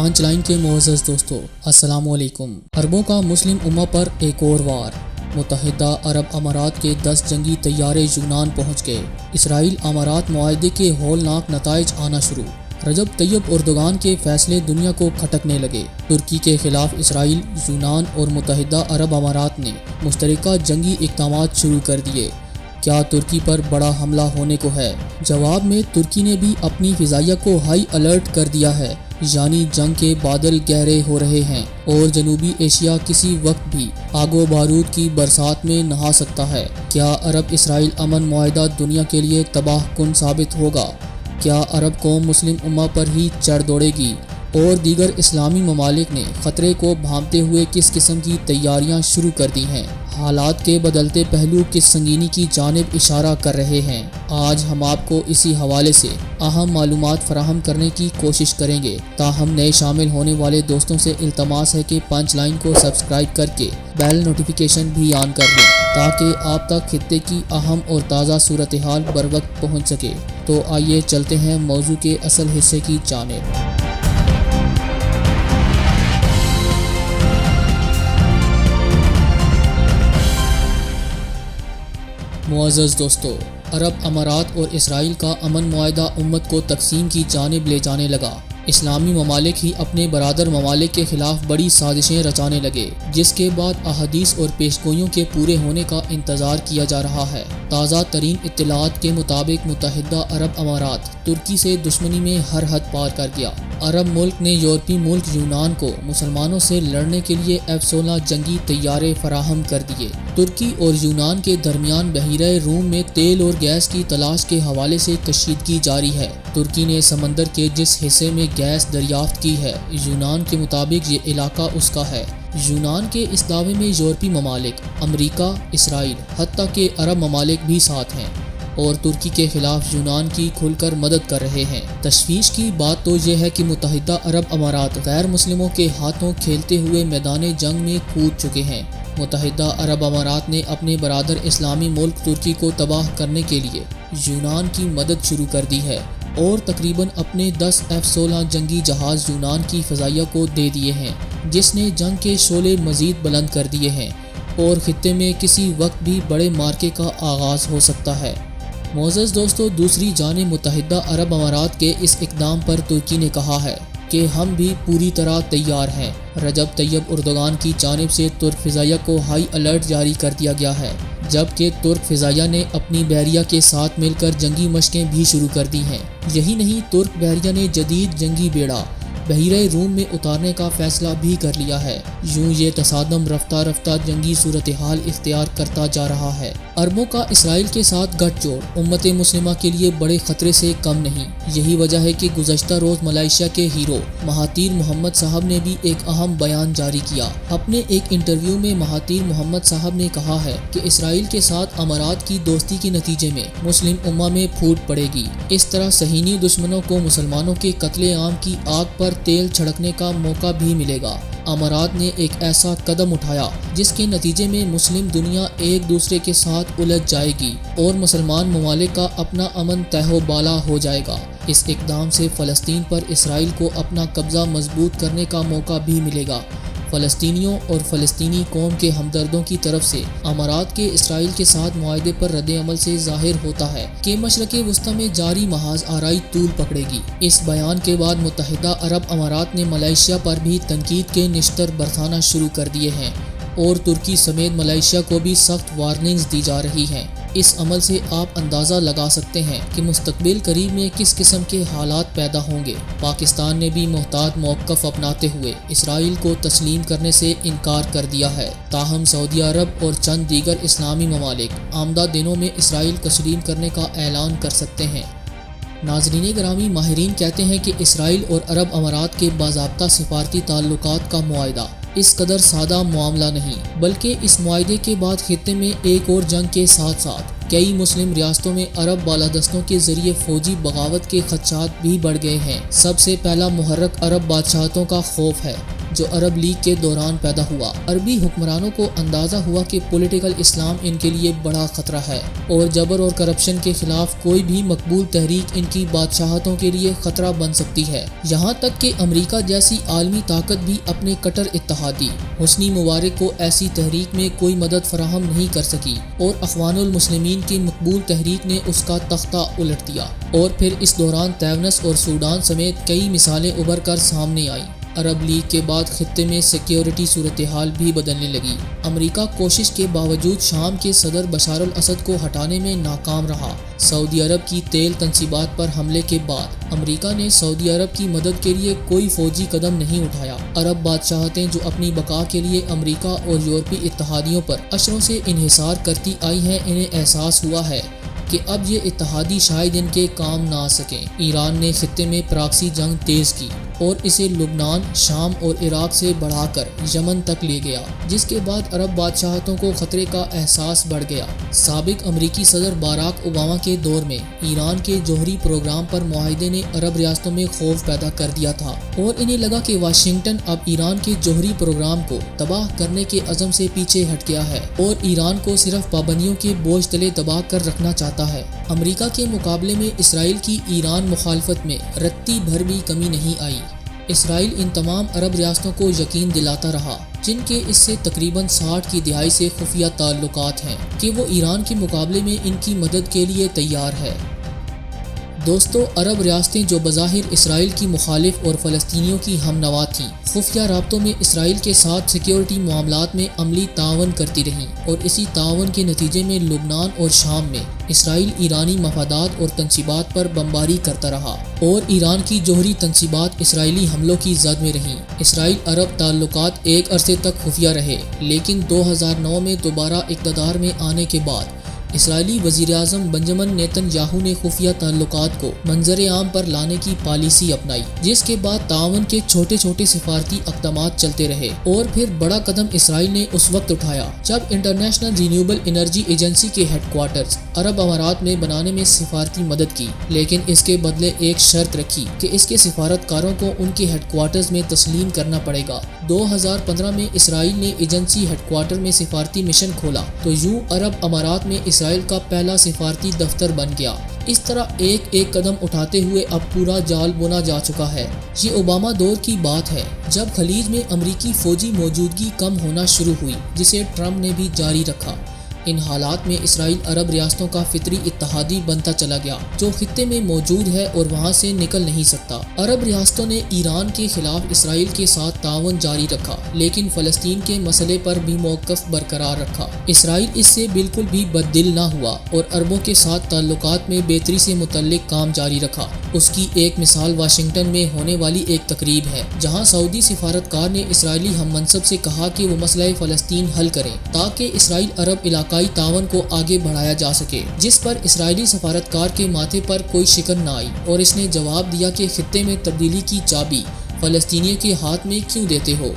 پانچ لائن کے معزز دوستو، السلام علیکم۔ عربوں کا مسلم امہ پر ایک اور وار۔ متحدہ عرب امارات کے 10 جنگی طیارے یونان پہنچ گئے۔ اسرائیل امارات معاہدے کے ہولناک نتائج آنا شروع۔ رجب طیب اردوغان کے فیصلے دنیا کو کھٹکنے لگے۔ ترکی کے خلاف اسرائیل، یونان اور متحدہ عرب امارات نے مشترکہ جنگی اقدامات شروع کر دیے۔ کیا ترکی پر بڑا حملہ ہونے کو ہے؟ جواب میں ترکی نے بھی اپنی فضائیہ کو ہائی الرٹ کر دیا ہے، یعنی جنگ کے بادل گہرے ہو رہے ہیں اور جنوبی ایشیا کسی وقت بھی آگ و بارود کی برسات میں نہا سکتا ہے۔ کیا عرب اسرائیل امن معاہدہ دنیا کے لیے تباہ کن ثابت ہوگا؟ کیا عرب قوم مسلم امہ پر ہی چڑھ دوڑے گی اور دیگر اسلامی ممالک نے خطرے کو بھانپتے ہوئے کس قسم کی تیاریاں شروع کر دی ہیں؟ حالات کے بدلتے پہلو کس سنگینی کی جانب اشارہ کر رہے ہیں؟ آج ہم آپ کو اسی حوالے سے اہم معلومات فراہم کرنے کی کوشش کریں گے۔ تاہم نئے شامل ہونے والے دوستوں سے التماس ہے کہ پنچ لائن کو سبسکرائب کر کے بیل نوٹیفیکیشن بھی آن کر لیں تاکہ آپ تک خطے کی اہم اور تازہ صورتحال بروقت پہنچ سکے۔ تو آئیے چلتے ہیں موضوع کے اصل حصے کی جانب۔ معزز دوستو، عرب امارات اور اسرائیل کا امن معاہدہ امت کو تقسیم کی جانب لے جانے لگا۔ اسلامی ممالک ہی اپنے برادر ممالک کے خلاف بڑی سازشیں رچانے لگے، جس کے بعد احادیث اور پیشگوئیوں کے پورے ہونے کا انتظار کیا جا رہا ہے۔ تازہ ترین اطلاعات کے مطابق متحدہ عرب امارات ترکی سے دشمنی میں ہر حد پار کر گیا۔ عرب ملک نے یورپی ملک یونان کو مسلمانوں سے لڑنے کے لیے F-16 جنگی طیارے فراہم کر دیے۔ ترکی اور یونان کے درمیان بحیرہ روم میں تیل اور گیس کی تلاش کے حوالے سے کشیدگی جاری ہے۔ ترکی نے سمندر کے جس حصے میں گیس دریافت کی ہے، یونان کے مطابق یہ علاقہ اس کا ہے۔ یونان کے اس دعوے میں یورپی ممالک، امریکہ، اسرائیل، حتیٰ کہ عرب ممالک بھی ساتھ ہیں اور ترکی کے خلاف یونان کی کھل کر مدد کر رہے ہیں۔ تشویش کی بات تو یہ ہے کہ متحدہ عرب امارات غیر مسلموں کے ہاتھوں کھیلتے ہوئے میدان جنگ میں کود چکے ہیں۔ متحدہ عرب امارات نے اپنے برادر اسلامی ملک ترکی کو تباہ کرنے کے لیے یونان کی مدد شروع کر دی ہے اور تقریباً اپنے 10 F-16 جنگی جہاز یونان کی فضائیہ کو دے دیے ہیں، جس نے جنگ کے شعلے مزید بلند کر دیے ہیں اور خطے میں کسی وقت بھی بڑے مارکے کا آغاز ہو سکتا ہے۔ معزز دوستو، دوسری جانب متحدہ عرب امارات کے اس اقدام پر ترکی نے کہا ہے کہ ہم بھی پوری طرح تیار ہیں۔ رجب طیب اردوغان کی جانب سے ترک فضائیہ کو ہائی الرٹ جاری کر دیا گیا ہے، جبکہ ترک فضائیہ نے اپنی بحریہ کے ساتھ مل کر جنگی مشقیں بھی شروع کر دی ہیں۔ یہی نہیں، ترک بحریہ نے جدید جنگی بیڑا بحیرہ روم میں اتارنے کا فیصلہ بھی کر لیا ہے۔ یوں یہ تصادم رفتہ رفتہ جنگی صورتحال اختیار کرتا جا رہا ہے۔ عربوں کا اسرائیل کے ساتھ گٹھ جوڑ امت مسلمہ کے لیے بڑے خطرے سے کم نہیں۔ یہی وجہ ہے کہ گزشتہ روز ملائیشیا کے ہیرو مہاتیر محمد صاحب نے بھی ایک اہم بیان جاری کیا۔ اپنے ایک انٹرویو میں مہاتیر محمد صاحب نے کہا ہے کہ اسرائیل کے ساتھ امارات کی دوستی کے نتیجے میں مسلم امہ میں پھوٹ پڑے گی۔ اس طرح صہیونی دشمنوں کو مسلمانوں کے قتل عام کی آگ پر تیل چھڑکنے کا موقع بھی ملے گا۔ امارات نے ایک ایسا قدم اٹھایا جس کے نتیجے میں مسلم دنیا ایک دوسرے کے ساتھ الجھ جائے گی اور مسلمان ممالک کا اپنا امن تہ و بالا ہو جائے گا۔ اس اقدام سے فلسطین پر اسرائیل کو اپنا قبضہ مضبوط کرنے کا موقع بھی ملے گا۔ فلسطینیوں اور فلسطینی قوم کے ہمدردوں کی طرف سے امارات کے اسرائیل کے ساتھ معاہدے پر رد عمل سے ظاہر ہوتا ہے کہ مشرق وسطیٰ میں جاری محاذ آرائی طول پکڑے گی۔ اس بیان کے بعد متحدہ عرب امارات نے ملائیشیا پر بھی تنقید کے نشتر برسانا شروع کر دیے ہیں اور ترکی سمیت ملائیشیا کو بھی سخت وارننگز دی جا رہی ہیں۔ اس عمل سے آپ اندازہ لگا سکتے ہیں کہ مستقبل قریب میں کس قسم کے حالات پیدا ہوں گے۔ پاکستان نے بھی محتاط موقف اپناتے ہوئے اسرائیل کو تسلیم کرنے سے انکار کر دیا ہے۔ تاہم سعودی عرب اور چند دیگر اسلامی ممالک آمدہ دنوں میں اسرائیل تسلیم کرنے کا اعلان کر سکتے ہیں۔ ناظرین گرامی، ماہرین کہتے ہیں کہ اسرائیل اور عرب امارات کے باضابطہ سفارتی تعلقات کا معاہدہ اس قدر سادہ معاملہ نہیں، بلکہ اس معاہدے کے بعد خطے میں ایک اور جنگ کے ساتھ ساتھ کئی مسلم ریاستوں میں عرب بالادستوں کے ذریعے فوجی بغاوت کے خدشات بھی بڑھ گئے ہیں۔ سب سے پہلا محرک عرب بادشاہتوں کا خوف ہے جو عرب لیگ کے دوران پیدا ہوا۔ عربی حکمرانوں کو اندازہ ہوا کہ پولیٹیکل اسلام ان کے لیے بڑا خطرہ ہے اور جبر اور کرپشن کے خلاف کوئی بھی مقبول تحریک ان کی بادشاہتوں کے لیے خطرہ بن سکتی ہے، یہاں تک کہ امریکہ جیسی عالمی طاقت بھی اپنے کٹر اتحادی حسنی مبارک کو ایسی تحریک میں کوئی مدد فراہم نہیں کر سکی اور اخوان المسلمین کی مقبول تحریک نے اس کا تختہ الٹ دیا۔ اور پھر اس دوران تیونس اور سوڈان سمیت کئی مثالیں ابھر کر سامنے آئیں۔ عرب لیگ کے بعد خطے میں سیکیورٹی صورتحال بھی بدلنے لگی۔ امریکہ کوشش کے باوجود شام کے صدر بشار الاسد کو ہٹانے میں ناکام رہا۔ سعودی عرب کی تیل تنصیبات پر حملے کے بعد امریکہ نے سعودی عرب کی مدد کے لیے کوئی فوجی قدم نہیں اٹھایا۔ عرب بادشاہتیں جو اپنی بقا کے لیے امریکہ اور یورپی اتحادیوں پر اشروں سے انحصار کرتی آئی ہیں، انہیں احساس ہوا ہے کہ اب یہ اتحادی شاید ان کے کام نہ آ سکیں۔ ایران نے خطے میں پراکسی جنگ تیز کی اور اسے لبنان، شام اور عراق سے بڑھا کر یمن تک لے گیا، جس کے بعد عرب بادشاہتوں کو خطرے کا احساس بڑھ گیا۔ سابق امریکی صدر باراک اوباما کے دور میں ایران کے جوہری پروگرام پر معاہدے نے عرب ریاستوں میں خوف پیدا کر دیا تھا اور انہیں لگا کہ واشنگٹن اب ایران کے جوہری پروگرام کو تباہ کرنے کے عزم سے پیچھے ہٹ گیا ہے اور ایران کو صرف پابندیوں کے بوجھ تلے دبا کر رکھنا چاہتا ہے۔ امریکہ کے مقابلے میں اسرائیل کی ایران مخالفت میں رتی بھر بھی کمی نہیں آئی۔ اسرائیل ان تمام عرب ریاستوں کو یقین دلاتا رہا جن کے اس سے تقریباً 60 کی دہائی سے خفیہ تعلقات ہیں کہ وہ ایران کے مقابلے میں ان کی مدد کے لیے تیار ہے۔ دوستو، عرب ریاستیں جو بظاہر اسرائیل کی مخالف اور فلسطینیوں کی ہم نوا تھیں، خفیہ رابطوں میں اسرائیل کے ساتھ سیکیورٹی معاملات میں عملی تعاون کرتی رہیں اور اسی تعاون کے نتیجے میں لبنان اور شام میں اسرائیل ایرانی مفادات اور تنصیبات پر بمباری کرتا رہا اور ایران کی جوہری تنصیبات اسرائیلی حملوں کی زد میں رہیں۔ اسرائیل عرب تعلقات ایک عرصے تک خفیہ رہے، لیکن 2009 میں دوبارہ اقتدار میں آنے کے بعد اسرائیلی وزیراعظم بنجمن نیتن یاہو نے خفیہ تعلقات کو منظر عام پر لانے کی پالیسی اپنائی، جس کے بعد تعاون کے چھوٹے چھوٹے سفارتی اقدامات چلتے رہے اور پھر بڑا قدم اسرائیل نے اس وقت اٹھایا جب انٹرنیشنل رینیوبل انرجی ایجنسی کے ہیڈ کوارٹرز عرب امارات میں بنانے میں سفارتی مدد کی، لیکن اس کے بدلے ایک شرط رکھی کہ اس کے سفارتکاروں کو ان کے ہیڈ کوارٹرز میں تسلیم کرنا پڑے گا۔ 2015 میں اسرائیل نے ایجنسی ہیڈ کوارٹر میں سفارتی مشن کھولا تو یوں عرب امارات میں اسرائیل کا پہلا سفارتی دفتر بن گیا۔ اس طرح ایک ایک قدم اٹھاتے ہوئے اب پورا جال بنا جا چکا ہے۔ یہ اوباما دور کی بات ہے جب خلیج میں امریکی فوجی موجودگی کم ہونا شروع ہوئی، جسے ٹرمپ نے بھی جاری رکھا۔ ان حالات میں اسرائیل عرب ریاستوں کا فطری اتحادی بنتا چلا گیا جو خطے میں موجود ہے اور وہاں سے نکل نہیں سکتا۔ عرب ریاستوں نے ایران کے خلاف اسرائیل کے ساتھ تعاون جاری رکھا، لیکن فلسطین کے مسئلے پر بھی موقف برقرار رکھا۔ اسرائیل اس سے بالکل بھی بددل نہ ہوا اور عربوں کے ساتھ تعلقات میں بہتری سے متعلق کام جاری رکھا۔ اس کی ایک مثال واشنگٹن میں ہونے والی ایک تقریب ہے جہاں سعودی سفارتکار نے اسرائیلی ہم منصب سے کہا کہ وہ مسئلہ فلسطین حل کریں تاکہ اسرائیل عرب علاقائی تعاون کو آگے بڑھایا جا سکے، جس پر اسرائیلی سفارتکار کے ماتھے پر کوئی شکن نہ آئی اور اس نے جواب دیا کہ خطے میں تبدیلی کی چابی فلسطینیوں کے ہاتھ میں کیوں دیتے ہو۔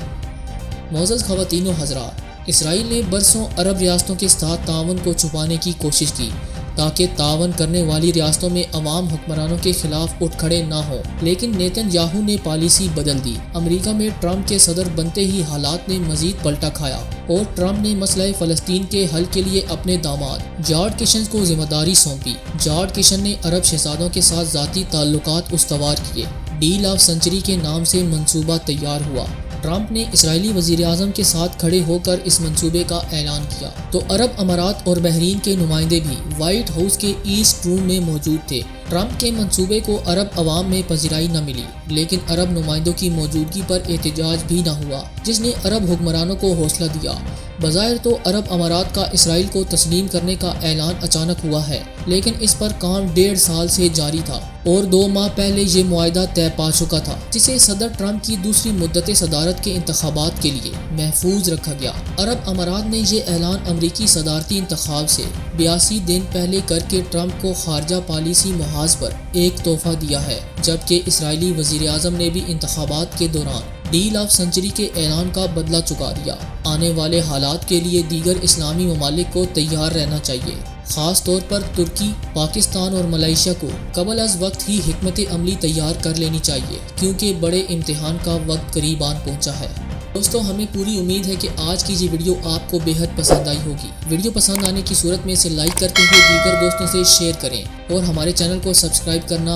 معزز خواتین و حضرات، اسرائیل نے برسوں عرب ریاستوں کے ساتھ تعاون کو چھپانے کی کوشش کی تاکہ تعاون کرنے والی ریاستوں میں عوام حکمرانوں کے خلاف اٹھ کھڑے نہ ہوں، لیکن نیتن یاہو نے پالیسی بدل دی۔ امریکہ میں ٹرمپ کے صدر بنتے ہی حالات نے مزید پلٹا کھایا اور ٹرمپ نے مسئلہ فلسطین کے حل کے لیے اپنے داماد جارڈ کشن کو ذمہ داری سونپی۔ جارڈ کشن نے عرب شہزادوں کے ساتھ ذاتی تعلقات استوار کیے۔ ڈیل آف سنچری کے نام سے منصوبہ تیار ہوا۔ ٹرمپ نے اسرائیلی وزیراعظم کے ساتھ کھڑے ہو کر اس منصوبے کا اعلان کیا تو عرب امارات اور بحرین کے نمائندے بھی وائٹ ہاؤس کے ایسٹ روم میں موجود تھے۔ ٹرمپ کے منصوبے کو عرب عوام میں پذیرائی نہ ملی، لیکن عرب نمائندوں کی موجودگی پر احتجاج بھی نہ ہوا، جس نے عرب حکمرانوں کو حوصلہ دیا۔ بظاہر تو عرب امارات کا اسرائیل کو تسلیم کرنے کا اعلان اچانک ہوا ہے، لیکن اس پر کام 1.5 سال سے جاری تھا اور 2 ماہ پہلے یہ معاہدہ طے پا چکا تھا، جسے صدر ٹرمپ کی دوسری مدت صدارت کے انتخابات کے لیے محفوظ رکھا گیا۔ عرب امارات نے یہ اعلان امریکی صدارتی انتخاب سے 82 دن پہلے کر کے ٹرمپ کو خارجہ پالیسی محاذ پر ایک تحفہ دیا ہے، جبکہ اسرائیلی وزیراعظم نے بھی انتخابات کے دوران ڈیل آف سنچری کے اعلان کا بدلہ چکا دیا۔ آنے والے حالات کے لیے دیگر اسلامی ممالک کو تیار رہنا چاہیے، خاص طور پر ترکی، پاکستان اور ملائیشیا کو قبل از وقت ہی حکمت عملی تیار کر لینی چاہیے، کیونکہ بڑے امتحان کا وقت قریب آن پہنچا ہے۔ دوستو، ہمیں پوری امید ہے کہ آج کی یہ ویڈیو آپ کو بے حد پسند آئی ہوگی۔ ویڈیو پسند آنے کی صورت میں اسے لائک کرتے ہوئے دیگر دوستوں سے شیئر کریں اور ہمارے چینل کو سبسکرائب کرنا۔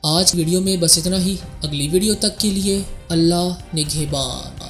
آج ویڈیو میں بس اتنا ہی، اگلی ویڈیو تک کے لیے اللہ نگہبان۔